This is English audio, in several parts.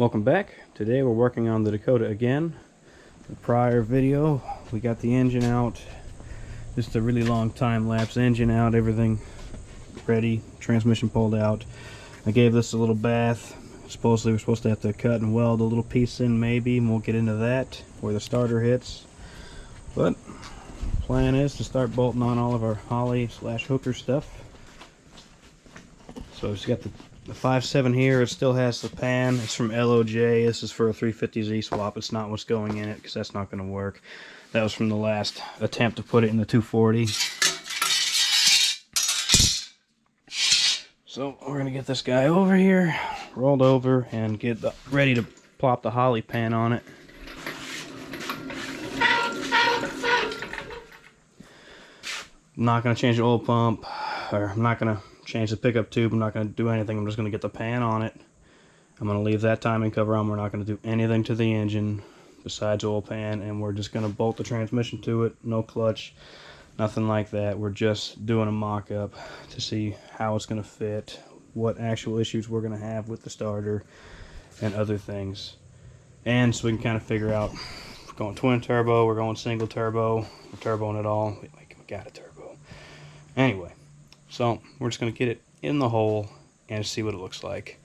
Welcome back. Today we're working on the Dakota again. The prior video we got the engine out, just a really long time lapse, engine out, everything ready, transmission pulled out. I gave this a little bath. Supposedly we're supposed to have to cut and weld a little piece in maybe, and we'll get into that where the starter hits. But plan is to start bolting on all of our Holly / hooker stuff. So it's got the 5.7 here. It still has the pan. It's from LOJ. This is for a 350Z swap. It's not what's going in it because that's not going to work. That was from the last attempt to put it in the 240. So we're going to get this guy over here, rolled over, and get ready to plop the Holly pan on it. I'm not going to change the oil pump, or I'm not going to change the pickup tube. I'm not going to do anything. I'm just going to get the pan on it. I'm going to leave that timing cover on. We're not going to do anything to the engine besides oil pan, and we're just going to bolt the transmission to it. No clutch, nothing like that. We're just doing a mock-up to see how it's going to fit, what actual issues we're going to have with the starter, and other things. And so we can kind of figure out if we're going twin turbo, we're going single turbo, we're turboing it all. We got a turbo. Anyway. So we're just going to get it in the hole and see what it looks like.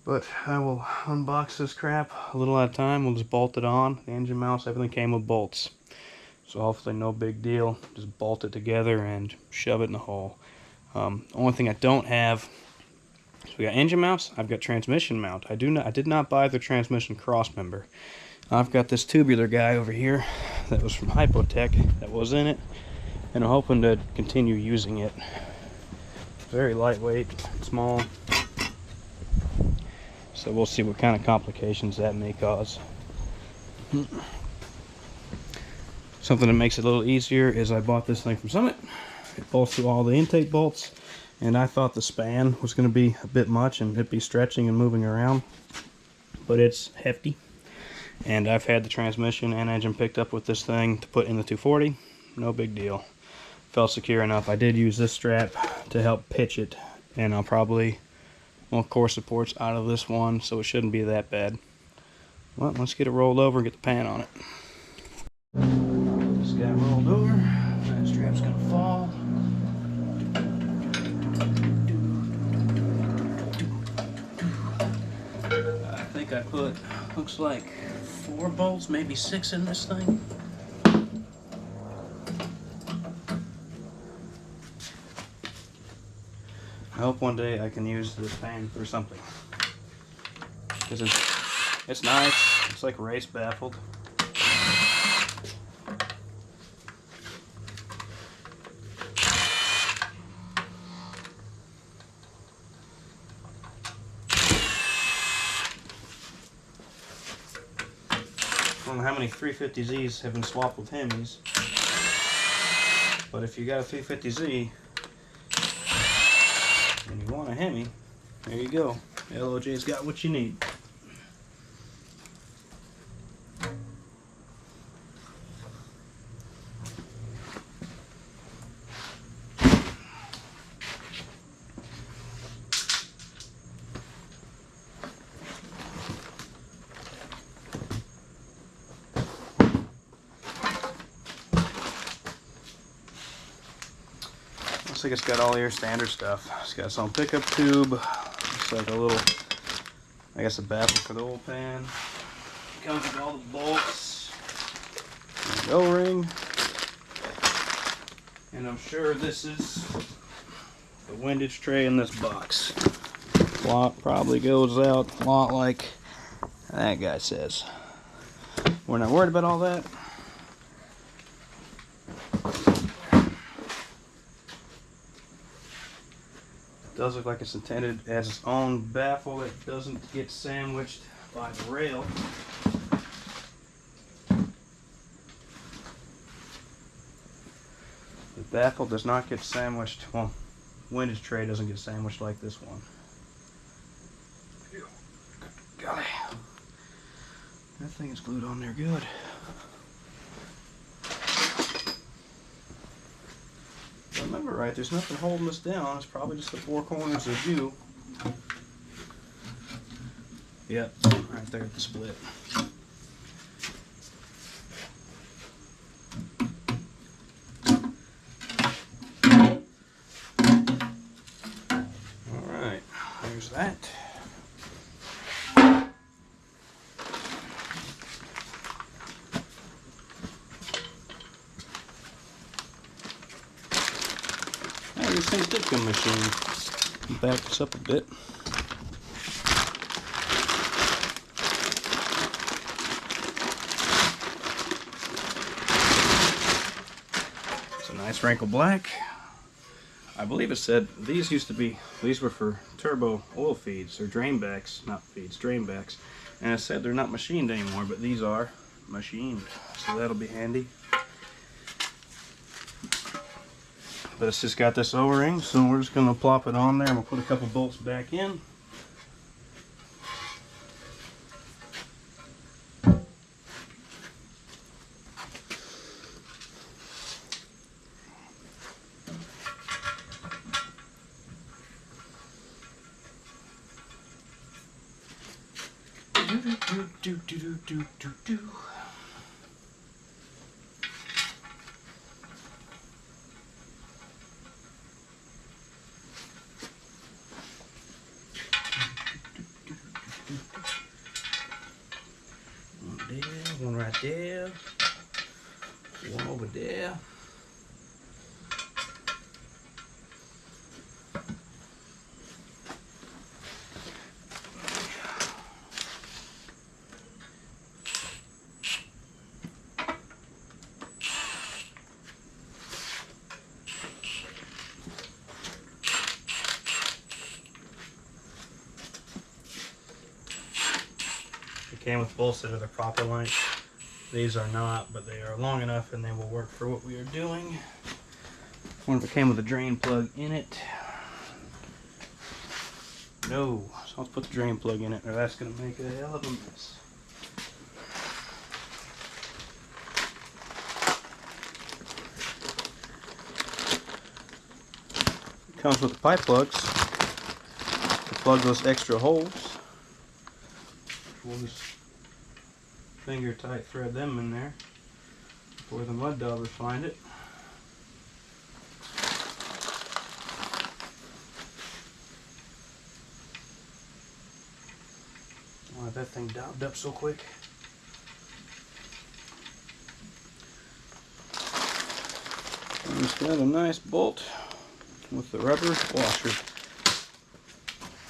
But I will unbox this crap a little at a time. We'll just bolt it on. The engine mounts, everything came with bolts. So hopefully no big deal. Just bolt it together and shove it in the hole. Only thing I don't have, so we got engine mounts, I've got transmission mount. I did not buy the transmission cross member. I've got this tubular guy over here that was from Hypotech that was in it. And I'm hoping to continue using it. Very lightweight, small. So we'll see what kind of complications that may cause. Something that makes it a little easier is I bought this thing from Summit. It bolts through all the intake bolts, and I thought the span was going to be a bit much and it'd be stretching and moving around, but it's hefty. And I've had the transmission and engine picked up with this thing to put in the 240. No big deal. Felt secure enough. I did use this strap to help pitch it, and I'll probably core supports out of this one, so it shouldn't be that bad. Well, let's get it rolled over and get the pan on it. This guy rolled over. That strap's gonna fall. I think I put, looks like 4 bolts, maybe 6 in this thing. I hope one day I can use this pan for something, because it's nice. It's like race baffled. I don't know how many 350Zs have been swapped with Hemis, but if you got a 350Z and you want a Hemi, there you go. LOJ's got what you need. Looks like it's got all your standard stuff. It's got its own pickup tube. Looks like a little, I guess, a baffle for the oil pan. It comes with all the bolts and O-ring. And I'm sure this is the windage tray in this box. Lock probably goes out a lot like that guy says. We're not worried about all that. It does look like it's intended as its own baffle that doesn't get sandwiched by the rail. The baffle does not get sandwiched, well, windage tray doesn't get sandwiched like this one. Golly. That thing is glued on there good. If I remember right, there's nothing holding this down. It's probably just the 4 corners of the view. Yep, right there at the split. Alright, there's that. Now this thing did come machine. Back this up a bit. It's a nice wrinkle black. I believe it said these were for turbo oil feeds, or drain backs, not feeds, drain backs. And it said they're not machined anymore, but these are machined, so that'll be handy. But it's just got this O-ring, so we're just gonna plop it on there and we'll put a couple bolts back in. One there, one right there, one over there. Came with bolts that are the proper length. These are not, but they are long enough and they will work for what we are doing. One that came with a drain plug in it. No, so let's put the drain plug in it or that's going to make a hell of a mess. It comes with the pipe plugs to plug those extra holes. We'll just finger tight thread them in there before the mud daubers find it. Oh, that thing daubed up so quick. And it's got a nice bolt with the rubber washer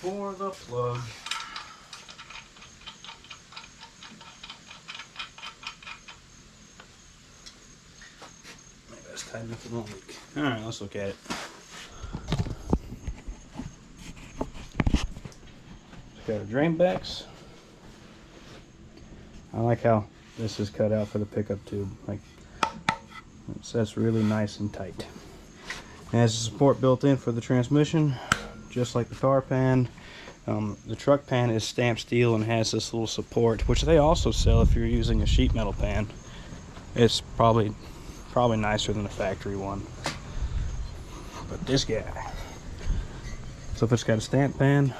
for the plug. Tight enough it won't leak. Alright, let's look at it. It's got our drain backs. I like how this is cut out for the pickup tube. Like, it sets really nice and tight. It has a support built in for the transmission, just like the car pan. The truck pan is stamped steel and has this little support, which they also sell if you're using a sheet metal pan. It's probably nicer than the factory one, but this guy. So if it's got a stamp pan,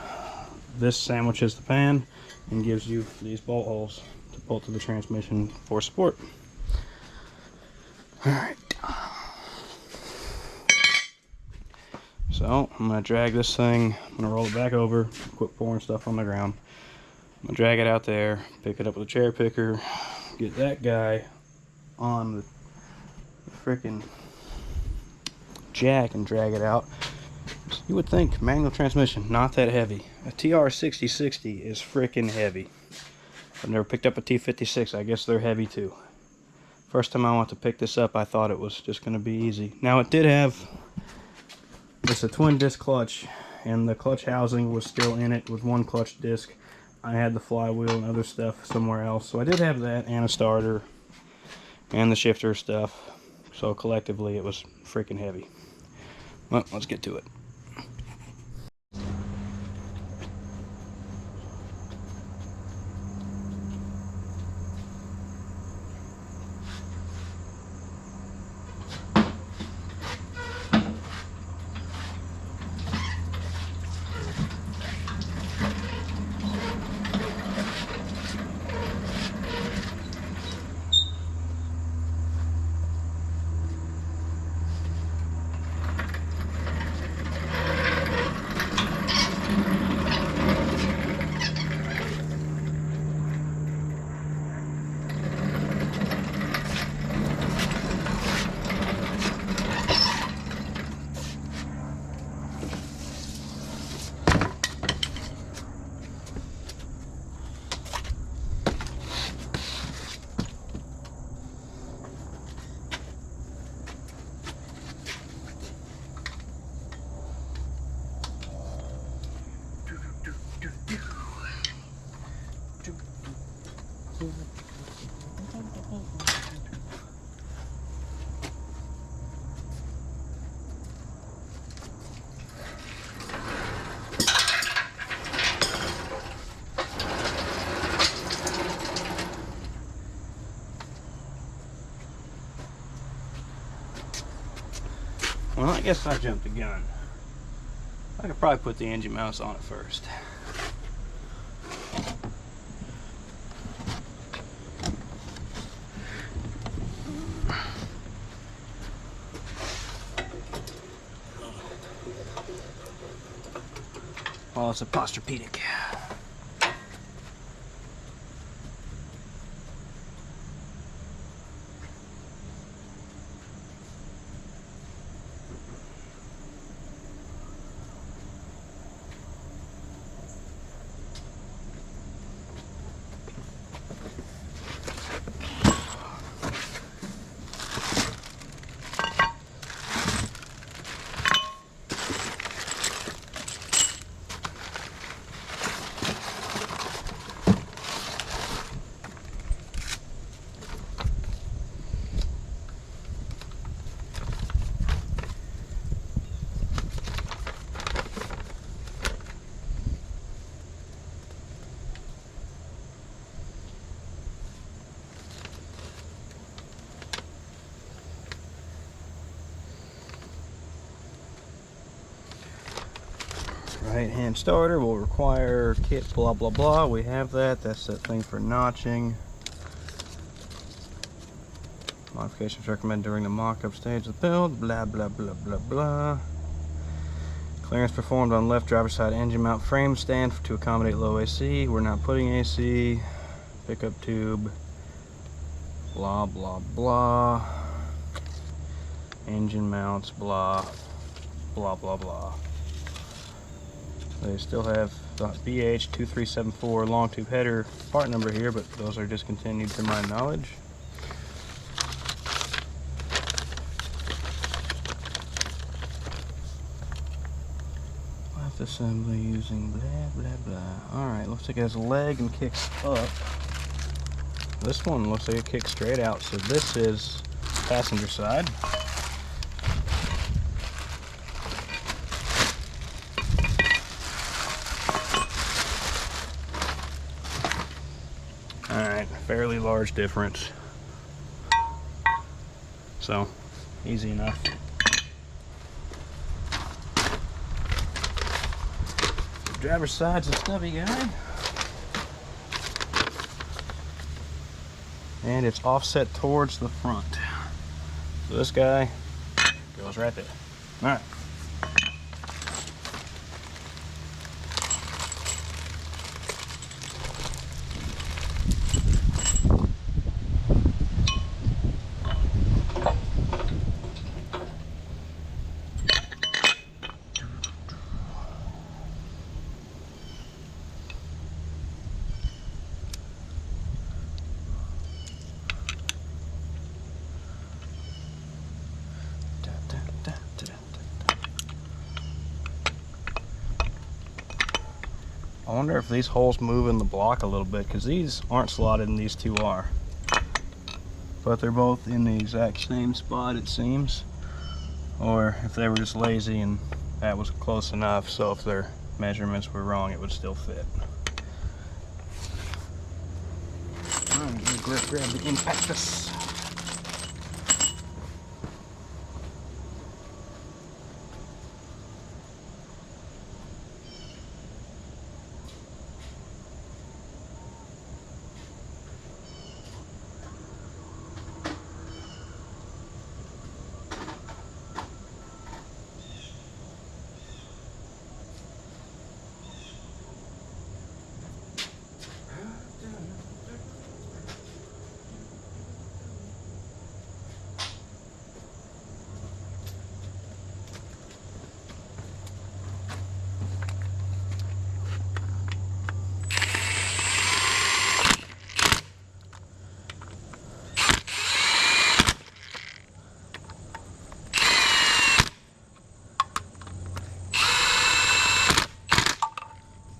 this sandwiches the pan and gives you these bolt holes to bolt to the transmission for support. Alright, so I'm going to drag this thing, I'm going to roll it back over, quit pouring stuff on the ground. I'm going to drag it out there, pick it up with a chair picker, get that guy on the freaking jack and drag it out. You would think manual transmission, not that heavy. A tr6060 is freaking heavy. I've never picked up a T56. I guess they're heavy too. First time I went to pick this up, I thought it was just going to be easy. Now it did have, it's a twin disc clutch, and the clutch housing was still in it with one clutch disc. I had the flywheel and other stuff somewhere else, so I did have that and a starter and the shifter stuff. So collectively it was freaking heavy. Well, let's get to it. I guess I jumped the gun. I could probably put the engine mounts on it first. Oh, it's a Posturepedic. Right hand starter will require kit blah blah blah. We have that. That's that thing for notching. Modifications recommended during the mock-up stage of the build. Blah blah blah blah blah. Clearance performed on left driver's side engine mount frame stand to accommodate low AC. We're not putting AC. Pickup tube. Blah blah blah. Engine mounts. Blah blah blah blah. They still have the BH2374 long tube header part number here, but those are discontinued to my knowledge. Left assembly using blah blah blah. Alright, looks like it has a leg and kicks up. This one looks like it kicks straight out, so this is passenger side. Fairly large difference, so easy enough. Driver's side's a stubby guy, and it's offset towards the front, so this guy goes right there. All right. I wonder if these holes move in the block a little bit, because these aren't slotted and these two are. But they're both in the exact same spot, it seems. Or if they were just lazy and that was close enough, so if their measurements were wrong, it would still fit. Alright, I'm gonna grab the impactus.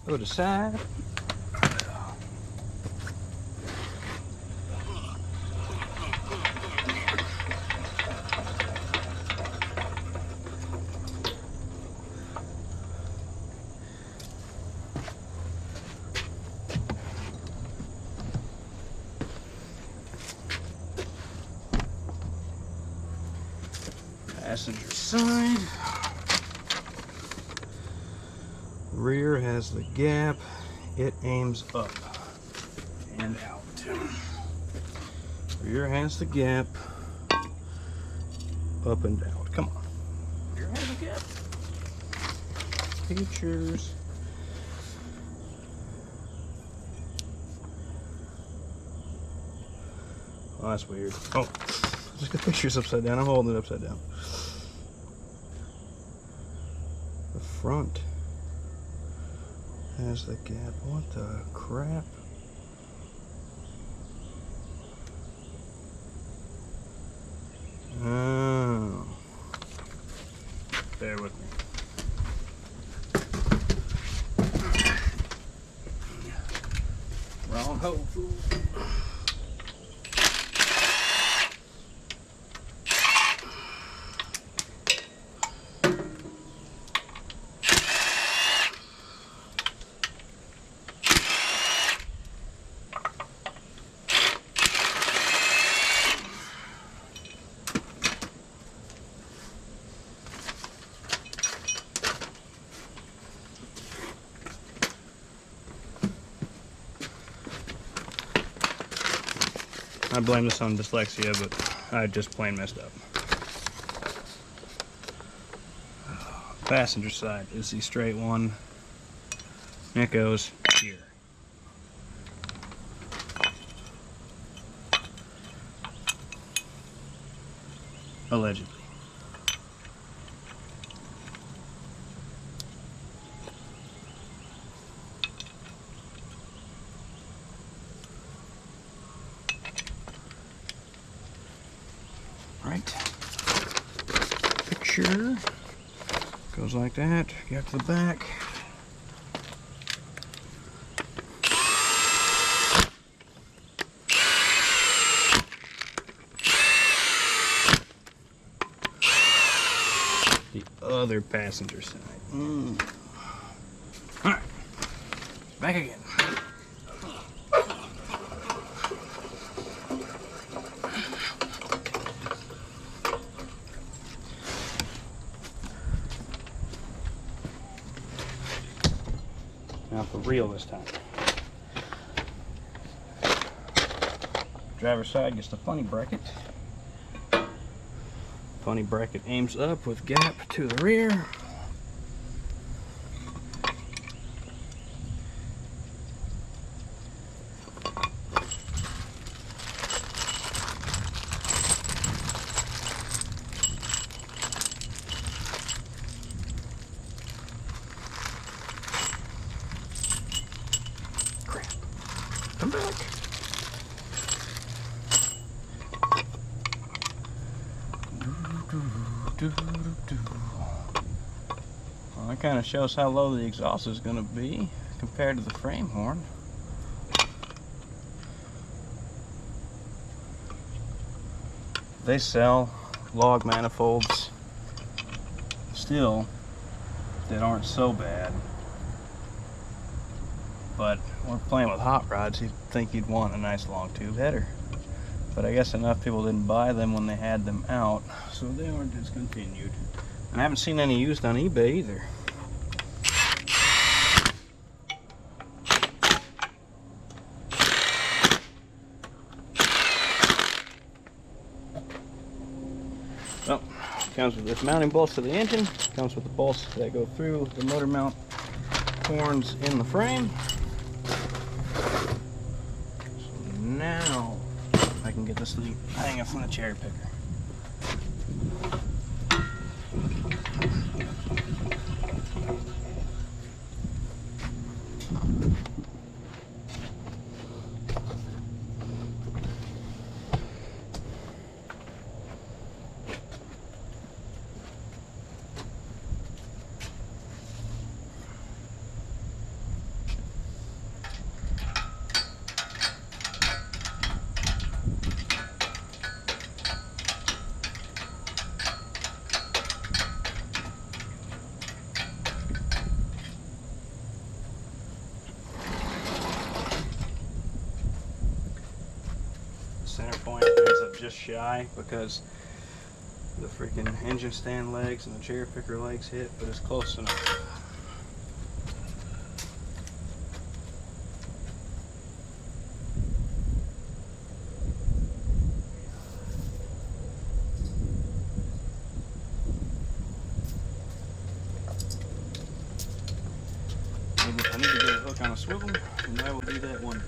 Go to side. passenger side. Rear has the gap. It aims up and out. Rear has the gap. Up and out. Come on. Rear has the gap. Pictures. Oh, that's weird. Oh, just got pictures upside down. I'm holding it upside down. The front has the gap. What the crap? Oh. Bear with me. Wrong hole, fool. I blame this on dyslexia, but I just plain messed up. Passenger side is the straight one. It goes here. Allegedly. Right. Picture goes like that. Get to the back. The other passenger side. Alright. Back again. Now for real this time. Driver's side gets the funny bracket. Funny bracket aims up with gap to the rear. Come back. Well, that kind of shows how low the exhaust is going to be compared to the frame horn. They sell log manifolds still that aren't so bad. But we're playing with hot rods, you'd think you'd want a nice long tube header. But I guess enough people didn't buy them when they had them out, so they are discontinued. And I haven't seen any used on eBay either. Well, comes with this mounting bolts to the engine, comes with the bolts that go through the motor mount horns in the frame. Now I can get this thing hanging from the cherry picker. Center point ends up just shy because The freaking engine stand legs and the cherry picker legs hit, but it's close enough. I need to get a hook on a swivel, and I will do that one.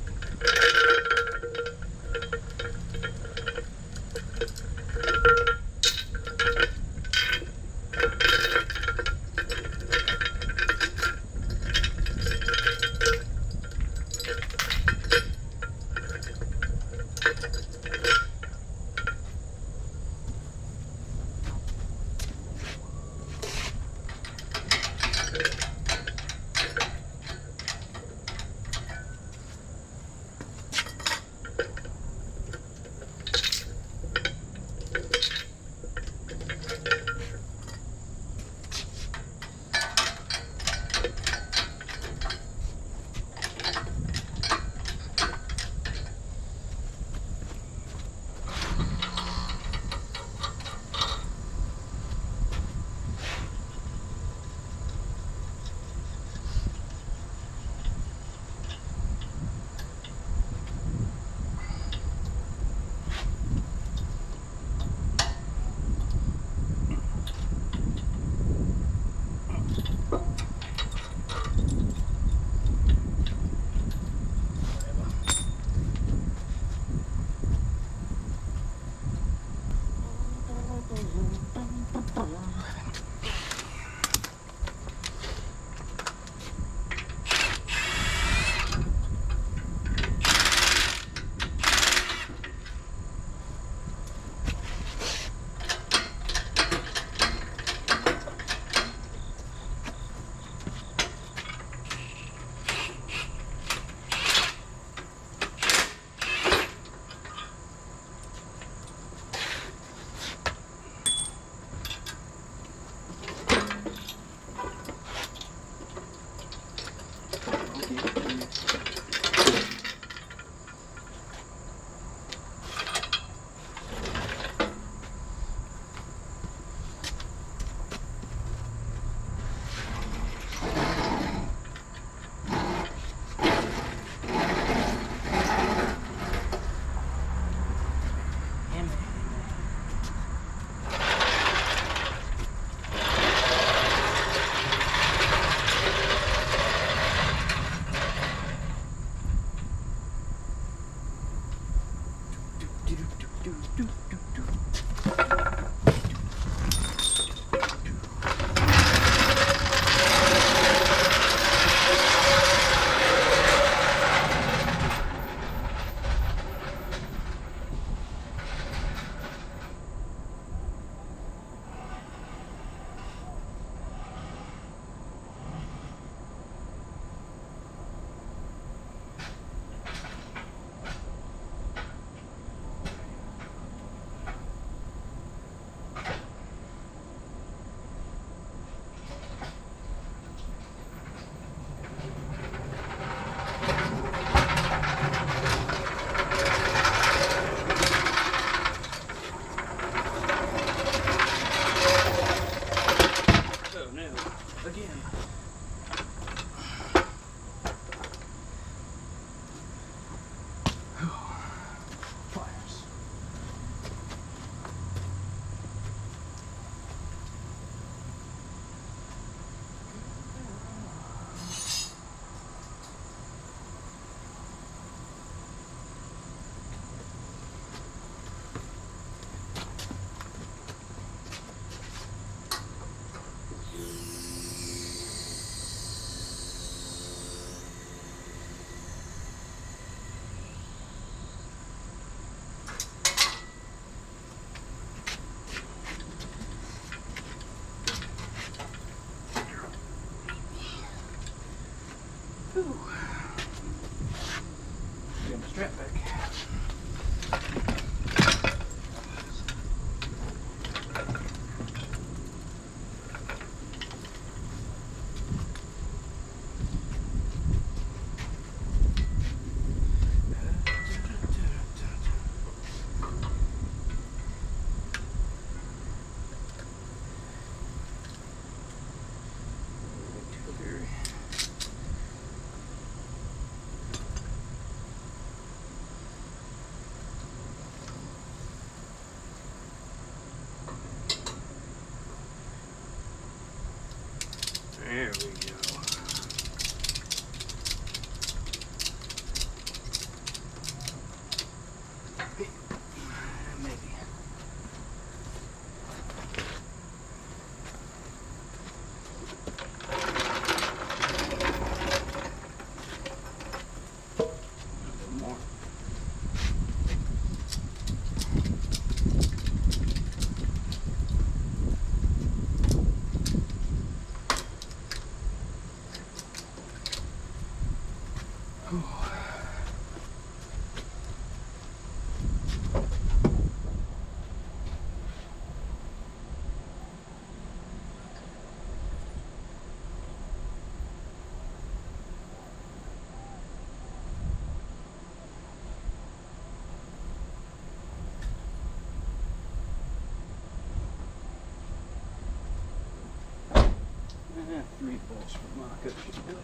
Get my strap back. 3 bolts for mockup should do it.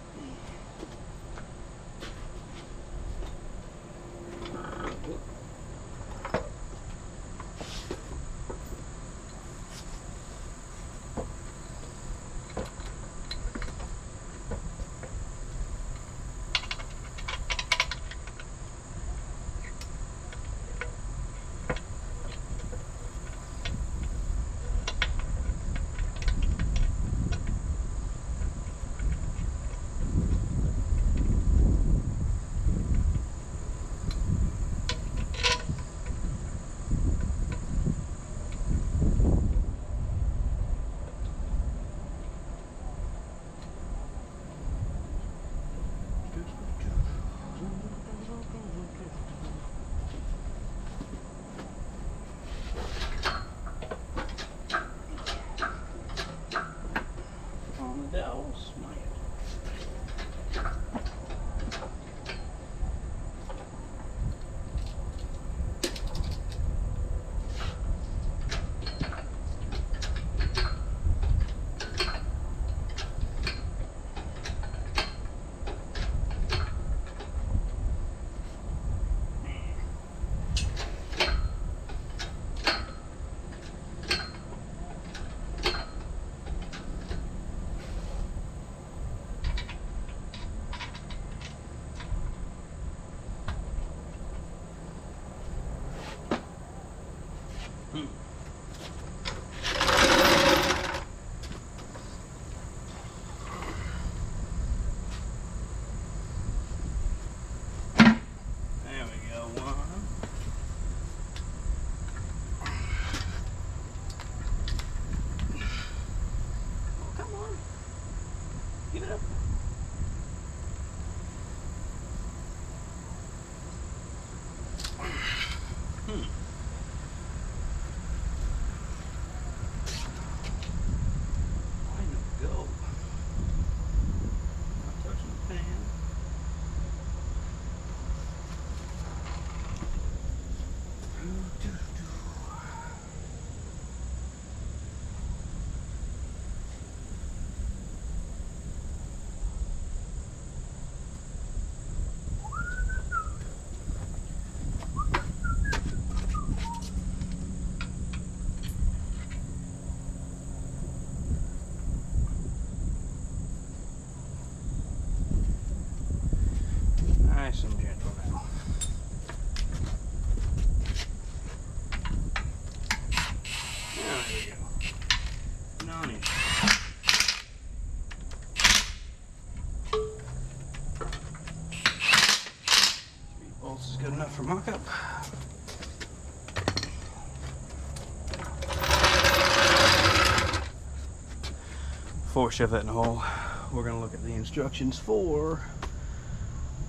Nice and gentle now. There we go. Noni. 3 bolts is good enough for mock-up. 4 shove that in the hole. We're going to look at the instructions for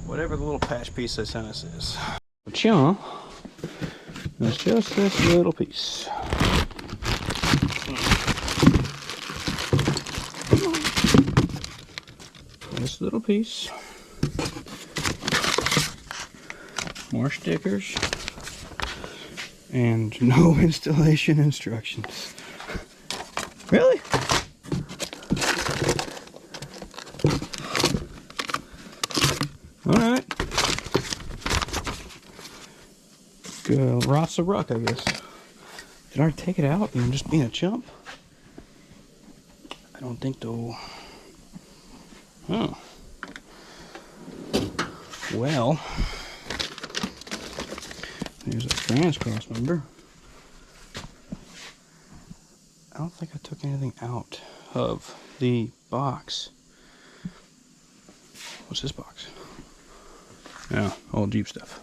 whatever the little patch piece they sent us is. Cha, it's just this little piece. This little piece. More stickers. And no installation instructions. Really? Alright. Rots the ruck, I guess. Did I take it out and I'm just being a chump? I don't think so. Oh. Well. There's a trans cross member. I don't think I took anything out of the box. What's this box? Yeah, all Jeep stuff.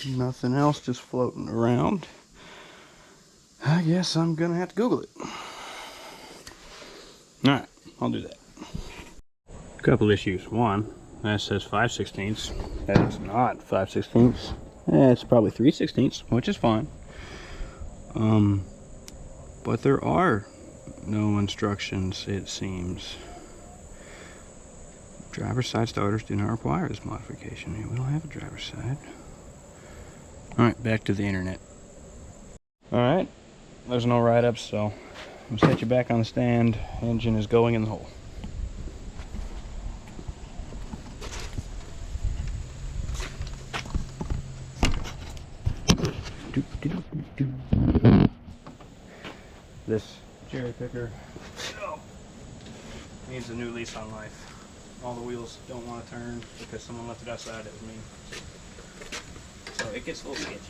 Nothing else just floating around. I guess I'm gonna have to Google it. Alright, I'll do that. A couple issues. One, that says 5/16. That is not 5/16. It's probably 3/16, which is fine. But there are no instructions, it seems. Driver's side starters do not require this modification. We don't have a driver's side. Alright, back to the internet. Alright, there's no write-ups, so I'm going to set you back on the stand. Engine is going in the hole. This cherry picker needs a new lease on life. All the wheels don't want to turn because someone left it outside. It was me. So it gets a little sketchy.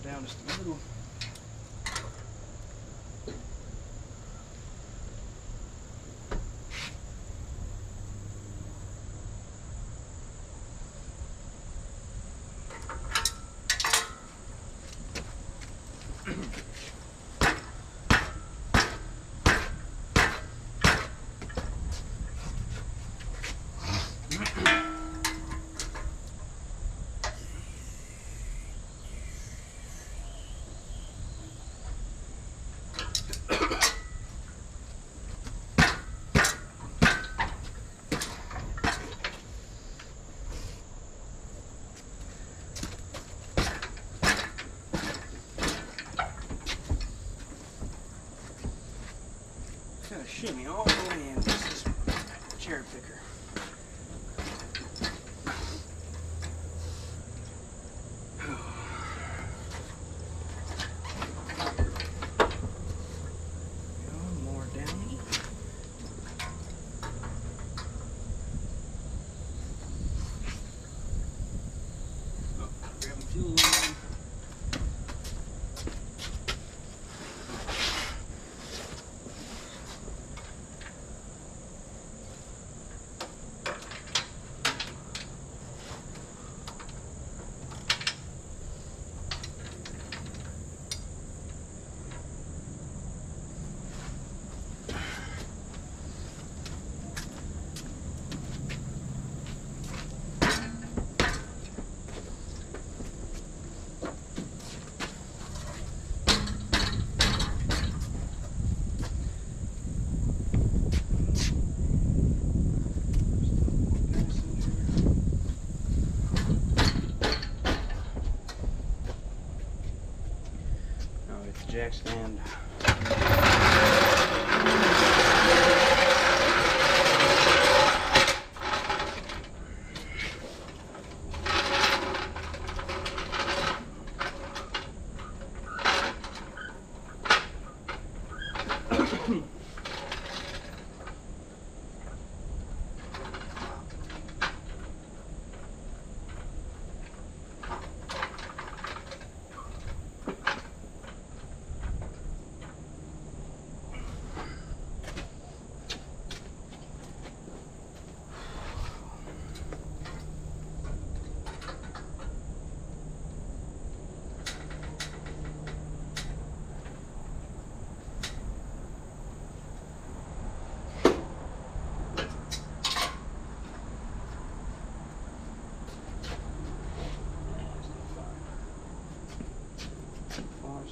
Down just a little. Gotta shimmy all the way in with this cherry picker. More downy. Oh, grab a fuel line. I'll get the jack stand.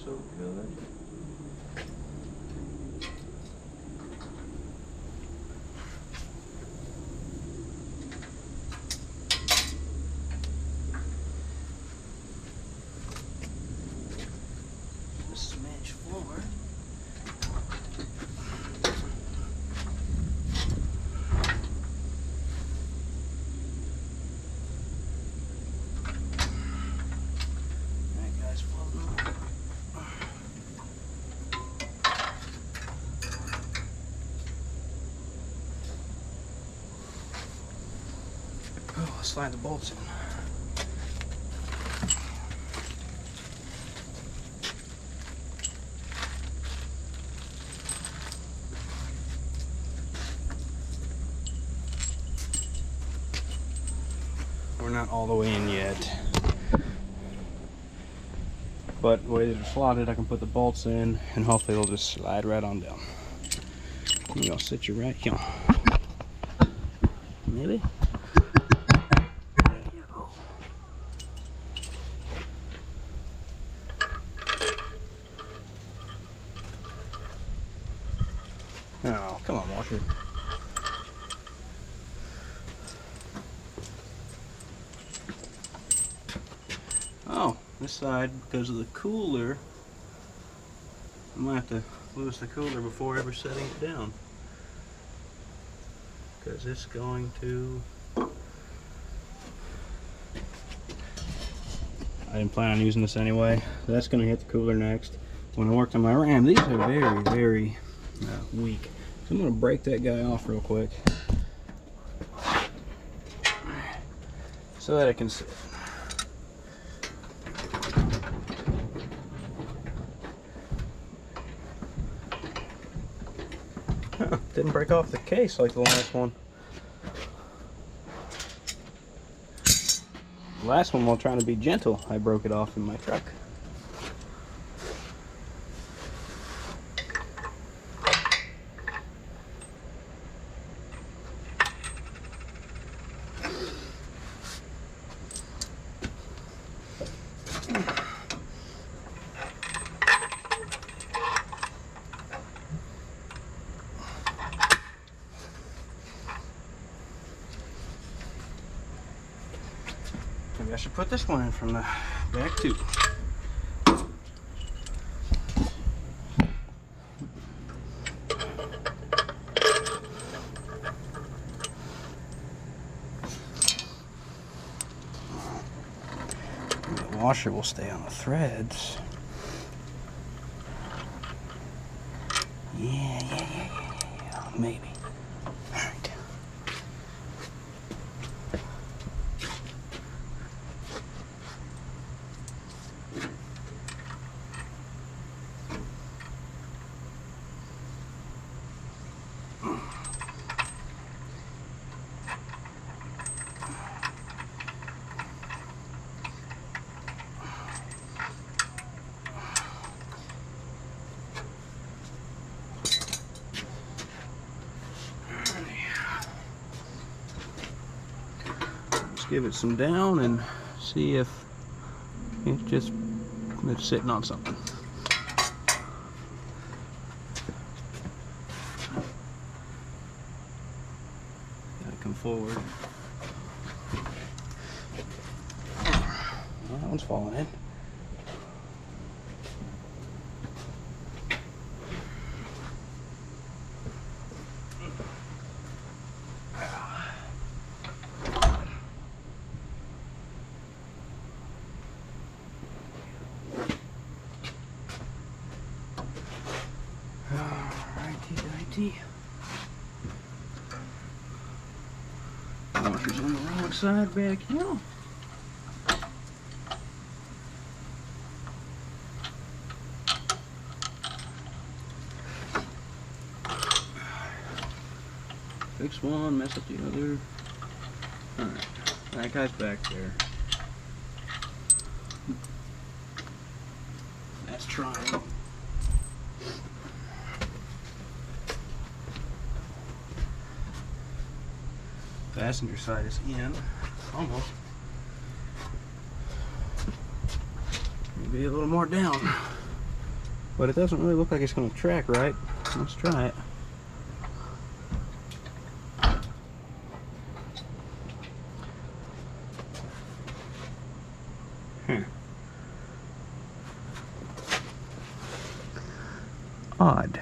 So good. A smidge forward. Alright guys, floating up. Oh, let's slide the bolts in. We're not all the way in yet, but the way that it's slotted, I can put the bolts in and hopefully it'll just slide right on down. I'm gonna sit you right here. Maybe? Oh, come on, washer. Oh, this side, because of the cooler, I might have to lose the cooler before ever setting it down. Because it's going to... I didn't plan on using this anyway. That's going to hit the cooler next. When I worked on my Ram, these are very, very weak. So I'm going to break that guy off real quick so that it can sit. Didn't break off the case like the last one. The last one, while trying to be gentle, I broke it off in my truck. Maybe I should put this one in from the back too. The washer will stay on the threads. Yeah, maybe. Give it some down and see if it's sitting on something. Gotta come forward. Well, that one's falling in. RT. Washer's on the wrong side back here. Fix one, mess up the other. Alright, that guy's back there. That's trying. Passenger side is in. Almost. Maybe a little more down. But it doesn't really look like it's going to track right. Let's try it. Odd.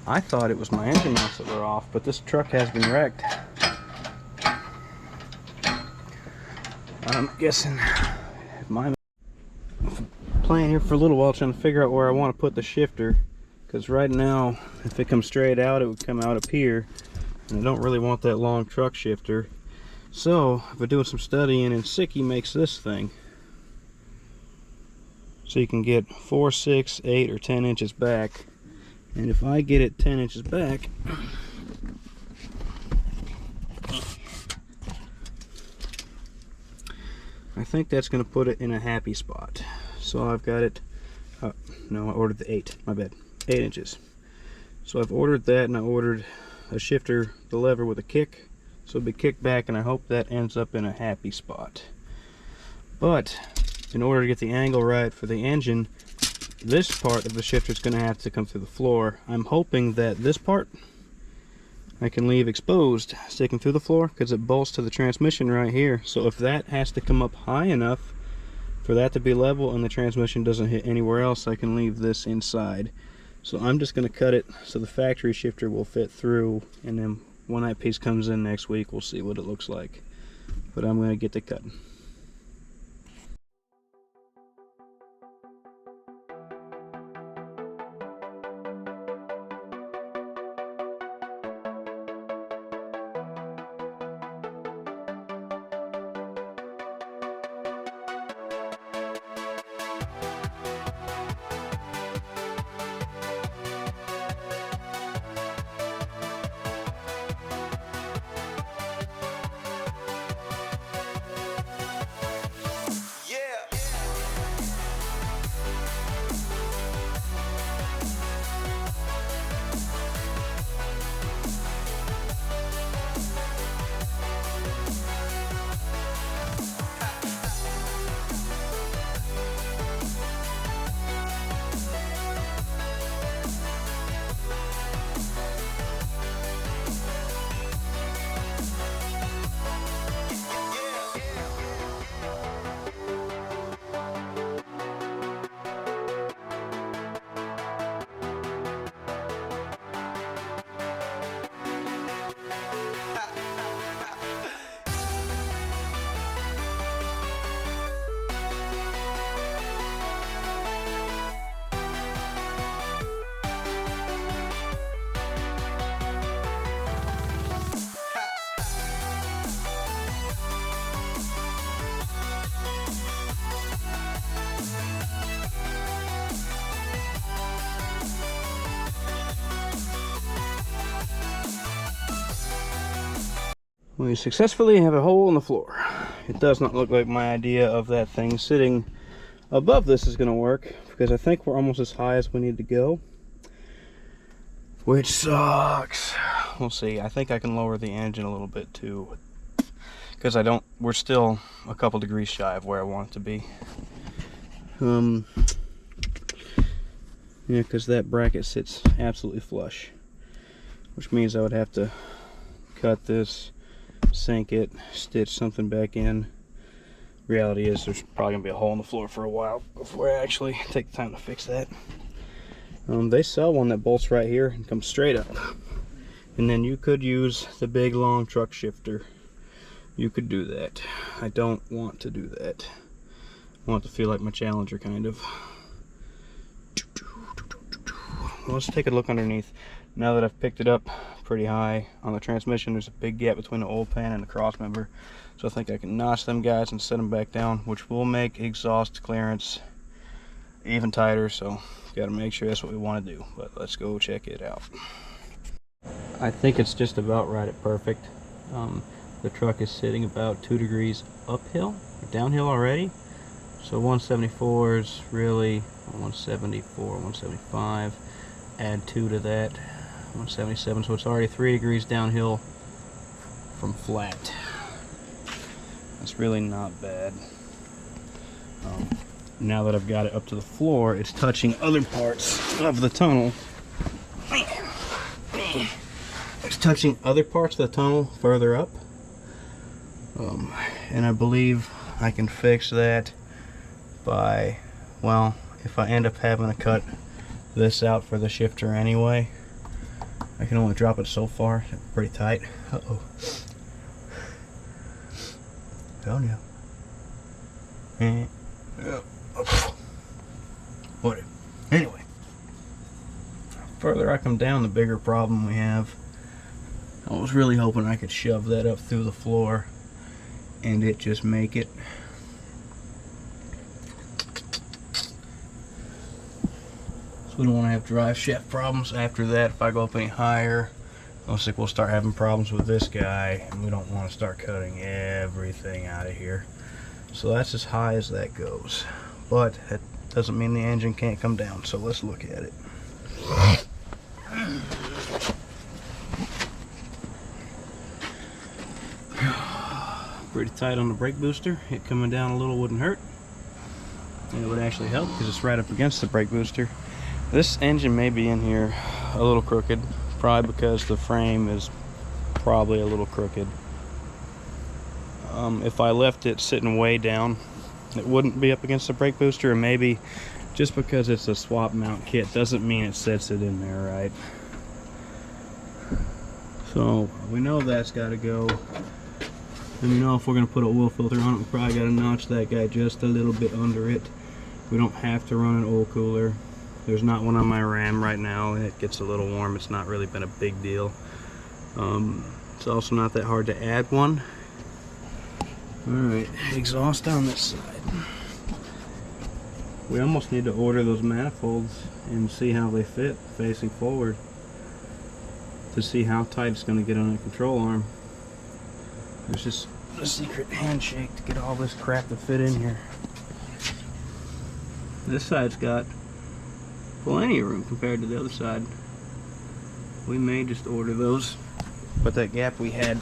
I thought it was my engine mounts that were off, but this truck has been wrecked. I'm guessing my playing here for a little while trying to figure out where I want to put the shifter, because right now if it comes straight out it would come out up here, and I don't really want that long truck shifter. So I've been doing some studying, and Sicky makes this thing so you can get 4, 6, 8, or 10 inches back. And if I get it 10 inches back, I think that's going to put it in a happy spot. So I've got it, no, I ordered the 8, my bad, 8 inches. So I've ordered that, and I ordered a shifter, the lever with a kick, so it'll be kicked back, and I hope that ends up in a happy spot. But in order to get the angle right for the engine, this part of the shifter is going to have to come through the floor. I'm hoping that this part I can leave exposed, sticking through the floor, because it bolts to the transmission right here. So if that has to come up high enough for that to be level and the transmission doesn't hit anywhere else, I can leave this inside. So I'm just going to cut it so the factory shifter will fit through, and then when that piece comes in next week, we'll see what it looks like. But I'm going to get to cutting. We successfully have a hole in the floor. It does not look like my idea of that thing sitting above this is going to work, because I think we're almost as high as we need to go, which sucks. We'll see. I think I can lower the engine a little bit too, because we're still a couple degrees shy of where I want it to be. Yeah, because that bracket sits absolutely flush, which means I would have to cut this, sink it, stitch something back in. Reality is there's probably gonna be a hole in the floor for a while before I actually take the time to fix that. They sell one that bolts right here and comes straight up, and then you could use the big long truck shifter. You could do that. I don't want to do that. I want it to feel like my Challenger, kind of. let's take a look underneath. Now that I've picked it up pretty high on the transmission, there's a big gap between the oil pan and the cross member. So I think I can notch them guys and set them back down, which will make exhaust clearance even tighter. So got to make sure that's what we want to do. But let's go check it out. I think it's just about right at perfect. The truck is sitting about 2 degrees uphill, or downhill already. So 174 is really 174, 175. Add 2 to that, 177. So it's already 3 degrees downhill from flat. That's really not bad. Now that I've got it up to the floor, it's touching other parts of the tunnel. It's touching other parts of the tunnel further up. And I believe I can fix that by, well, if I end up having to cut this out for the shifter anyway, I can only drop it so far. It's pretty tight. Uh-oh. Oh no. Whatever. Anyway, further I come down, the bigger problem we have. I was really hoping I could shove that up through the floor and it just make it. So we don't want to have drive shaft problems after that. If I go up any higher, looks like we'll start having problems with this guy, and we don't want to start cutting everything out of here. So that's as high as that goes, but that doesn't mean the engine can't come down. So let's look at it. Pretty tight on the brake booster. It coming down a little wouldn't hurt, and it would actually help because it's right up against the brake booster. This engine may be in here a little crooked, probably because the frame is probably a little crooked. If I left it sitting way down, it wouldn't be up against the brake booster, or maybe just because it's a swap mount kit doesn't mean it sets it in there right. So we know that's got to go. And we know if we're going to put an oil filter on it, we probably got to notch that guy just a little bit under it. We don't have to run an oil cooler. There's not one on my Ram right now, and it gets a little warm. It's not really been a big deal. It's also not that hard to add one. Alright, exhaust on this side. We almost need to order those manifolds and see how they fit facing forward to see how tight it's going to get on the control arm. There's just a secret handshake to get all this crap to fit in here. This side's got plenty of room compared to the other side. We may just order those, but that gap we had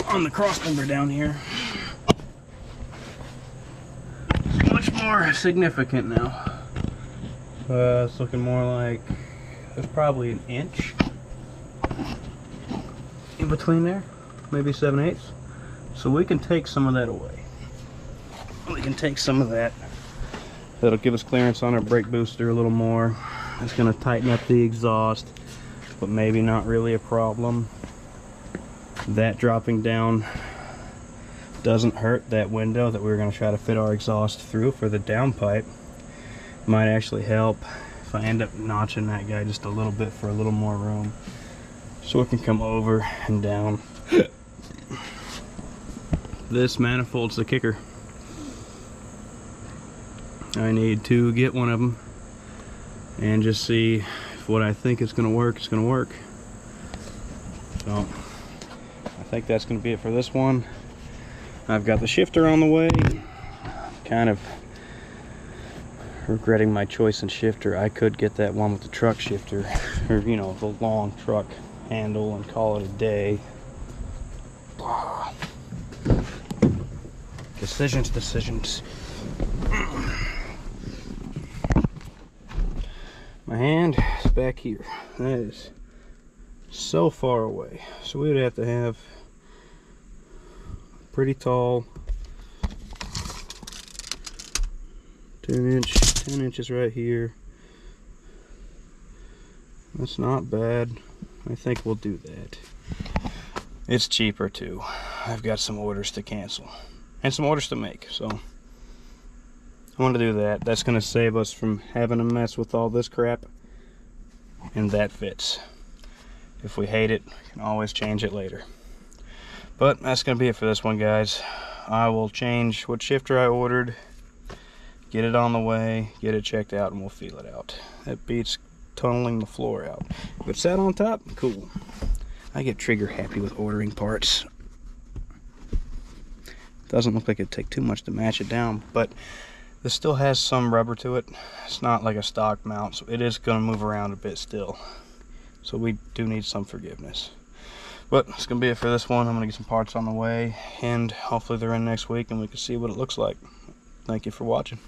on the cross member down here is much more significant now. It's looking more like there's probably an inch in between there, maybe 7/8. So we can take some of that away. We can take some of that. That'll give us clearance on our brake booster a little more. It's going to tighten up the exhaust, but maybe not really a problem. That dropping down doesn't hurt that window that we were going to try to fit our exhaust through for the downpipe. Might actually help if I end up notching that guy just a little bit for a little more room, so it can come over and down. This manifold's the kicker. I need to get one of them and just see if what I think is going to work is going to work. So I think that's going to be it for this one. I've got the shifter on the way. Kind of regretting my choice in shifter. I could get that one with the truck shifter, or you know, the long truck handle, and call it a day. Decisions. My hand is back here. That is so far away. So we would have to have pretty tall 10 inches right here. That's not bad. I think we'll do that. It's cheaper too. I've got some orders to cancel and some orders to make, so I want to do that. That's going to save us from having to mess with all this crap and that fits. If we hate it, we can always change it later. But that's gonna be it for this one, guys. I will change what shifter I ordered, get it on the way, get it checked out, and we'll feel it out. That beats tunneling the floor out. If it sat on top, cool. I get trigger happy with ordering parts. Doesn't look like it'd take too much to match it down, but this still has some rubber to it. It's not like a stock mount, so it is gonna move around a bit still. So we do need some forgiveness. But that's gonna be it for this one. I'm gonna get some parts on the way, and hopefully they're in next week and we can see what it looks like. Thank you for watching.